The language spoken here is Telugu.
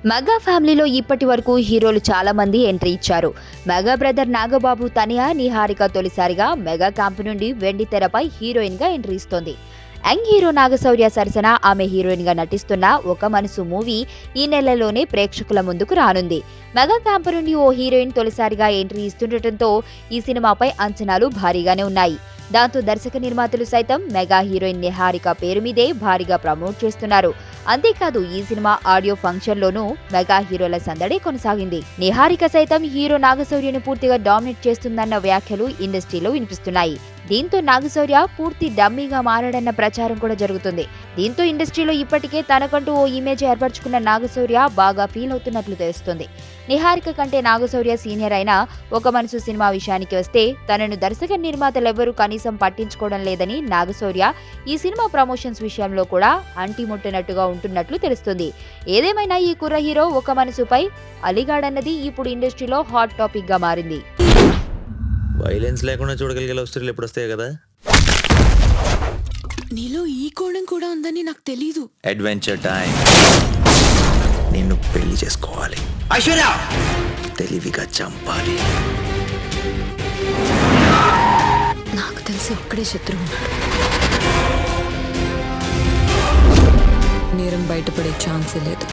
మెగా ఫ్యామిలీలో ఇప్పటి వరకు హీరోలు చాలా మంది ఎంట్రీ ఇచ్చారు. మెగా బ్రదర్ నాగబాబు తనయ నిహారిక తొలిసారిగా మెగా క్యాంప్ నుండి వెండి తెరపై హీరోయిన్ గా ఎంట్రీ ఇస్తోంది. యంగ్ హీరో నాగశౌర్య సరసన ఆమె హీరోయిన్ గా నటిస్తున్న ఒక మనసు మూవీ ఈ నెలలోనే ప్రేక్షకుల ముందుకు రానుంది. మెగా క్యాంప్ నుండి ఓ హీరోయిన్ తొలిసారిగా ఎంట్రీ ఇస్తుండటంతో ఈ సినిమాపై అంచనాలు భారీగానే ఉన్నాయి. దాంతో దర్శక నిర్మాతలు సైతం మెగా హీరోయిన్ నిహారిక పేరు మీదే భారీగా ప్రమోట్ చేస్తున్నారు. అంతేకాదు ఈ సినిమా ఆడియో ఫంక్షన్ లోనూ మెగా హీరోల సందడి కొనసాగింది. నిహారిక సైతం హీరో నాగశౌర్యను పూర్తిగా డామినేట్ చేస్తుందన్న వ్యాఖ్యలు ఇండస్ట్రీలో వినిపిస్తున్నాయి. దీంతో నాగశౌర్య పూర్తి డమ్మీగా మారాడన్న ప్రచారం కూడా జరుగుతుంది. దీంతో ఇండస్ట్రీలో ఇప్పటికే తనకంటూ ఓ ఇమేజ్ ఏర్పరచుకున్న నాగశౌర్య బాగా ఫీల్ అవుతున్నట్లు తెలుస్తుంది. నిహారిక కంటే నాగశౌర్య సీనియర్ అయిన ఒక మనసు సినిమా విషయానికి వస్తే తనను దర్శక నిర్మాతలెవ్వరూ కనీసం పట్టించుకోవడం లేదని నాగశౌర్య ఈ సినిమా ప్రమోషన్స్ విషయంలో కూడా అంటిముట్టినట్టుగా ఉంటున్నట్లు తెలుస్తుంది. ఏదేమైనా ఈ కుర్ర హీరో ఒక మనసుపై అలిగాడన్నది ఇప్పుడు ఇండస్ట్రీలో హాట్ టాపిక్ గా మారింది. వైలెన్స్ లేకుండా చూడగలిగే లవ్ స్టోరీలు ఎప్పుడు వస్తాయి కదా. నీలో ఈ కోణం కూడా ఉందని నాకు తెలీదు. Adventure time. నిన్ను పెళ్లి చేసుకోవాలి, ఐశ్వర్య తెలివిగా చంపాలి. నాకు తెలిసి ఒక్కడే శత్రువు ఉన్నాడు. నేరం బయటపడే ఛాన్సే లేదు.